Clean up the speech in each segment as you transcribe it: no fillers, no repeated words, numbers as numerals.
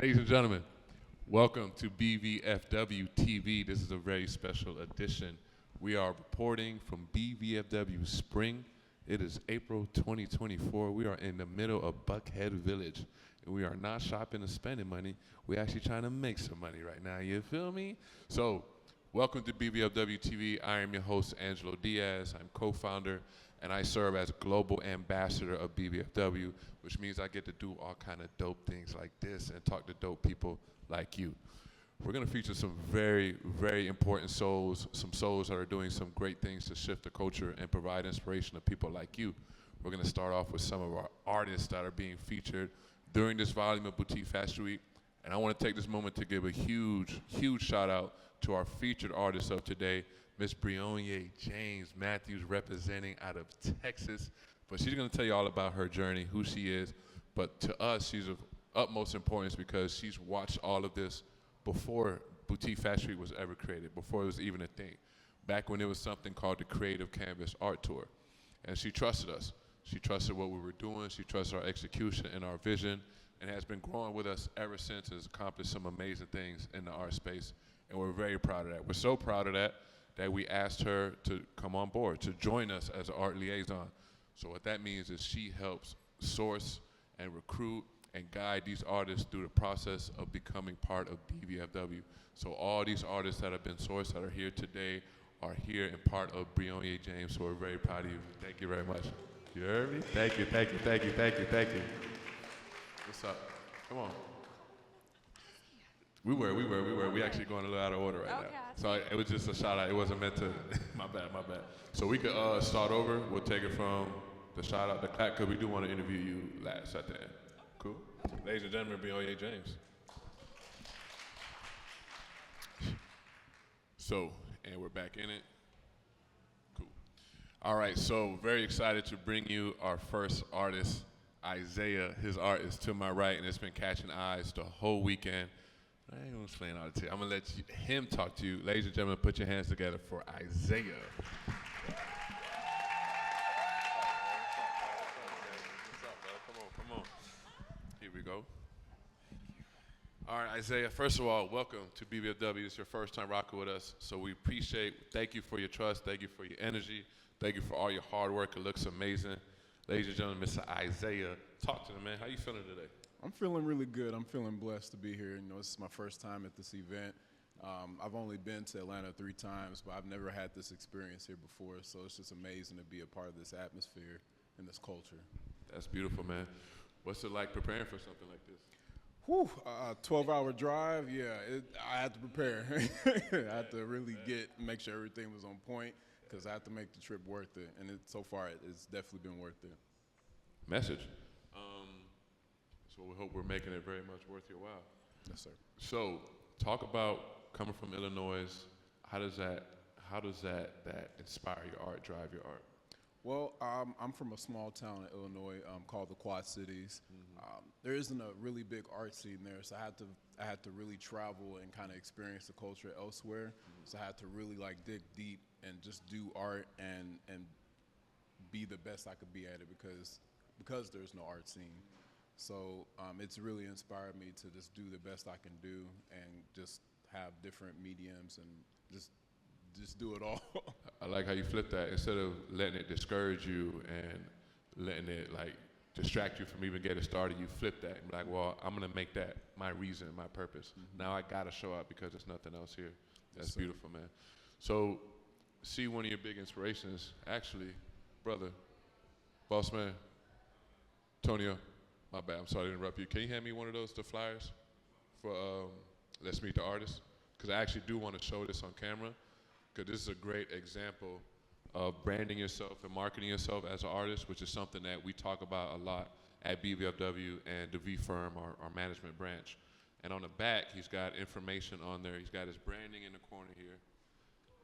Ladies and gentlemen, welcome to BVFW TV. This is a very special edition. We are reporting from BVFW Spring. It is April 2024. We are in the middle of Buckhead Village, and we are not shopping and spending money. We're actually trying to make some money right now. You feel me? So, welcome to BVFW TV. I am your host, Angelo Diaz. I'm co-founder, and I serve as Global Ambassador of BVFW, which means I get to do all kind of dope things like this and talk to dope people like you. We're going to feature some very, very important souls, some souls that are doing some great things to shift the culture and provide inspiration to people like you. We're going to start off with some of our artists that are being featured during this volume of Boutique Fashion Week. And I want to take this moment to give a huge, huge shout out to our featured artist of today, Miss Brionyea James Matthews, representing out of Texas. But she's going to tell you all about her journey, who she is. But to us, she's of utmost importance because she's watched all of this before Boutique Fashion Week was ever created, before it was even a thing, back when it was something called the Creative Canvas Art Tour. And she trusted us. She trusted what we were doing. She trusted our execution and our vision, and has been growing with us ever since, has accomplished some amazing things in the art space. And we're very proud of that. We're so proud of that we asked her to come on board, to join us as an art liaison. So what that means is she helps source and recruit and guide these artists through the process of becoming part of BVFW. So all these artists that have been sourced that are here today are here and part of Brionyea James, so we're very proud of you. Thank you very much. You heard me? Thank you, thank you, thank you, thank you, thank you. What's up? Come on. We were. We actually going a little out of order right now. So it was just a shout out. It wasn't meant to, my bad. So we could start over. We'll take it from the shout out, the clap, because we do want to interview you last at the end. Cool? Ladies and gentlemen, Brionyea James. So, and we're back in it. Cool. All right, so very excited to bring you our first artist, Isaiah. His art is to my right, and it's been catching eyes the whole weekend. I ain't gonna explain all the time. I'm gonna let him talk to you. Ladies and gentlemen, put your hands together for Isaiah. Come on. Here we go. All right, Isaiah, first of all, welcome to BVFW. It's your first time rocking with us, so we thank you for your trust, thank you for your energy, thank you for all your hard work. It looks amazing. Ladies and gentlemen, Mr. Isaiah, talk to me, man. How you feeling today? I'm feeling really good. I'm feeling blessed to be here. This is my first time at this event. I've only been to Atlanta 3 times, but I've never had this experience here before, so it's just amazing to be a part of this atmosphere and this culture. That's beautiful, man. What's it like preparing for something like this? 12-hour drive, I had to prepare. I had to really make sure everything was on point because I had to make the trip worth it, and so far it's definitely been worth it. Message. So we hope we're making it very much worth your while. Yes, sir. So talk about coming from Illinois. How does that inspire your art, drive your art? Well, I'm from a small town in Illinois called the Quad Cities. There isn't a really big art scene there, so I had to really travel and kind of experience the culture elsewhere. So I had to really dig deep and just do art and be the best I could be at it because there's no art scene. So it's really inspired me to just do the best I can do and just have different mediums and just do it all. I like how you flip that. Instead of letting it discourage you and letting it distract you from even getting started, you flip that and be like, well, I'm gonna make that my reason, my purpose. Now I gotta show up because there's nothing else here. That's beautiful, man. So see one of your big inspirations, actually, brother, boss man, Tonio. My bad, I'm sorry to interrupt you. Can you hand me one of the flyers for Let's Meet the Artist? Because I actually do want to show this on camera, because this is a great example of branding yourself and marketing yourself as an artist, which is something that we talk about a lot at BVFW and the V Firm, our management branch. And on the back, he's got information on there. He's got his branding in the corner here.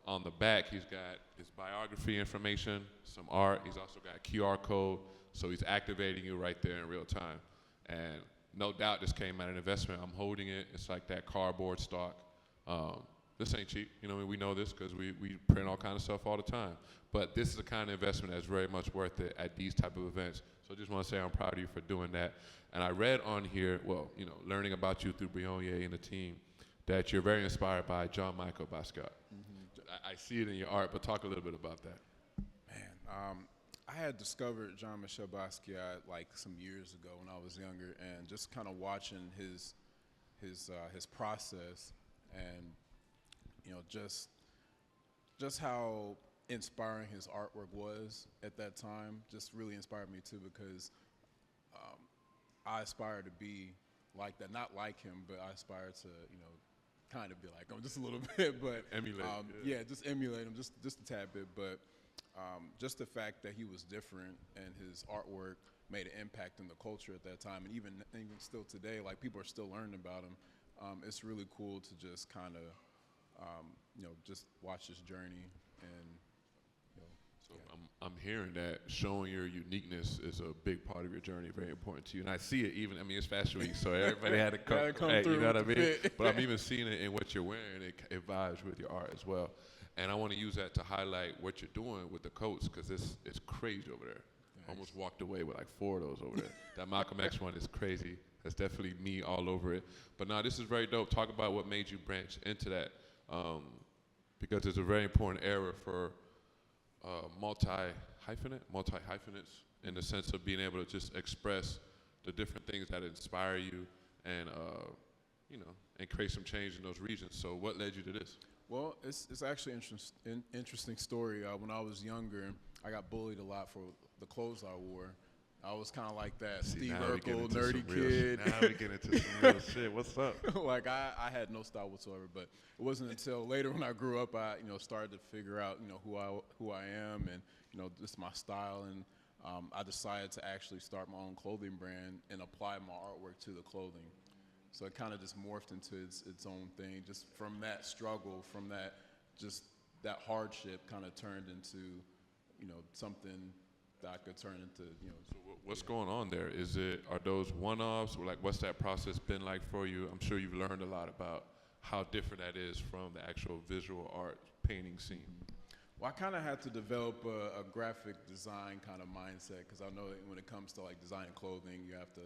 On the back, he's got his biography information, some art. He's also got QR code. So he's activating you right there in real time. And no doubt this came at an investment. I'm holding it. It's like that cardboard stock. this ain't cheap. You know, we know this because we print all kind of stuff all the time. But this is the kind of investment that's very much worth it at these type of events. So I just want to say I'm proud of you for doing that. And I read on here, well, you know, learning about you through Brionier and the team, that you're very inspired by John Michael Basquiat. I see it in your art, but talk a little bit about that. Man, I had discovered Jean-Michel Basquiat like some years ago when I was younger, and just kind of watching his process, and you know, just how inspiring his artwork was at that time, just really inspired me too, because I aspire to be like that, not like him, but I aspire to, you know, kind of be like him just a little bit, but Emulate. yeah, just emulate him just a tad bit, but just the fact that he was different and his artwork made an impact in the culture at that time, and even still today, like people are still learning about him. It's really cool to just kind of, you know, just watch his journey, and you know. So I'm hearing that showing your uniqueness is a big part of your journey, very important to you. And I see it even, I mean, it's Fashion Week, so everybody had to come through, you know what I mean? fit. But I'm even seeing it in what you're wearing. It vibes with your art as well. And I want to use that to highlight what you're doing with the coats, because it's crazy over there. Thanks. Almost walked away with like 4 of those over there. That Malcolm X one is crazy. That's definitely me all over it. But no, this is very dope. Talk about what made you branch into that, because it's a very important era for multi-hyphenates in the sense of being able to just express the different things that inspire you and, you know, and create some change in those regions. So what led you to this? Well, it's actually an interesting story. When I was younger, I got bullied a lot for the clothes I wore. I was kind of like that Steve Urkel, nerdy kid. Now we get into some real shit. What's up? Like I had no style whatsoever. But it wasn't until later when I grew up, I started to figure out who I am, and just my style, and I decided to actually start my own clothing brand and apply my artwork to the clothing. So it kind of just morphed into its own thing. Just from that struggle, from that hardship, kind of turned into something that I could turn into. So what's going on there? Are those one-offs, or like what's that process been like for you? I'm sure you've learned a lot about how different that is from the actual visual art painting scene. Well, I kind of had to develop a graphic design kind of mindset, because I know that when it comes to like designing clothing, you have to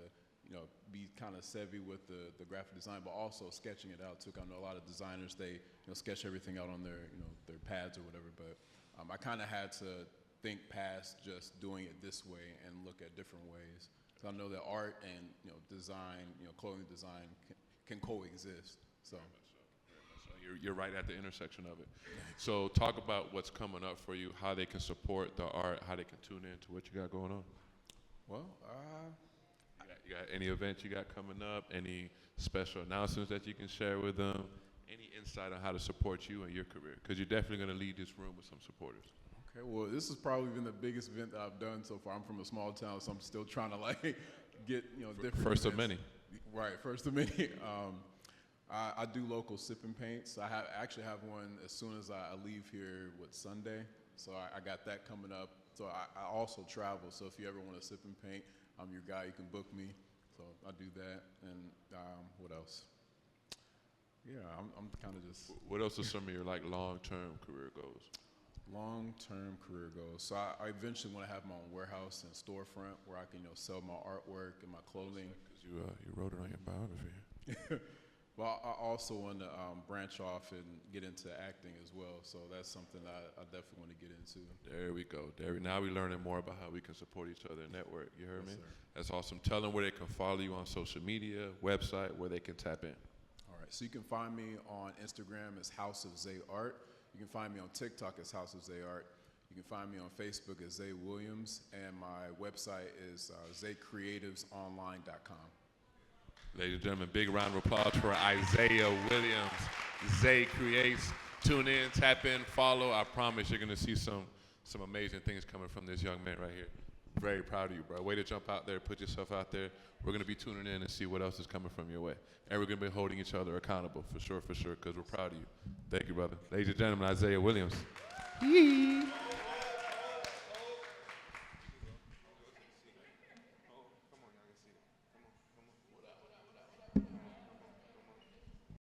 be kind of savvy with the graphic design, but also sketching it out too. I know a lot of designers, they sketch everything out on their their pads or whatever, but I kind of had to think past just doing it this way and look at different ways. So I know that art and design, clothing design can coexist. So. You're right at the intersection of it. So talk about what's coming up for you, how they can support the art, how they can tune in to what you got going on. Well, you got any events you got coming up? Any special announcements that you can share with them? Any insight on how to support you and your career? Because you're definitely going to leave this room with some supporters. Okay, well, this has probably been the biggest event that I've done so far. I'm from a small town, so I'm still trying to like get different. First events. of many. Right, first of many. I do local sip and paints. I actually have one as soon as I leave here Sunday. So I got that coming up. So I also travel. So if you ever want to sip and paint, I'm your guy. You can book me. So I do that. And what else? Yeah, I'm kind of just. What else are some of your like long-term career goals? Long-term career goals. So I eventually want to have my own warehouse and storefront where I can sell my artwork and my clothing. Because you wrote it on your biography. Well, I also want to branch off and get into acting as well. So that's something I definitely want to get into. There we go. Now we're learning more about how we can support each other and network. You heard me? Sir. That's awesome. Tell them where they can follow you on social media, website, where they can tap in. All right. So you can find me on Instagram as House of Zay Art. You can find me on TikTok as House of Zay Art. You can find me on Facebook as Zay Williams. And my website is zaycreativesonline.com. Ladies and gentlemen, big round of applause for Isaiah Williams. Zay Creates. Tune in, tap in, follow. I promise you're going to see some amazing things coming from this young man right here. Very proud of you, bro. Way to jump out there, put yourself out there. We're going to be tuning in and see what else is coming from your way. And we're going to be holding each other accountable, for sure, because we're proud of you. Thank you, brother. Ladies and gentlemen, Isaiah Williams.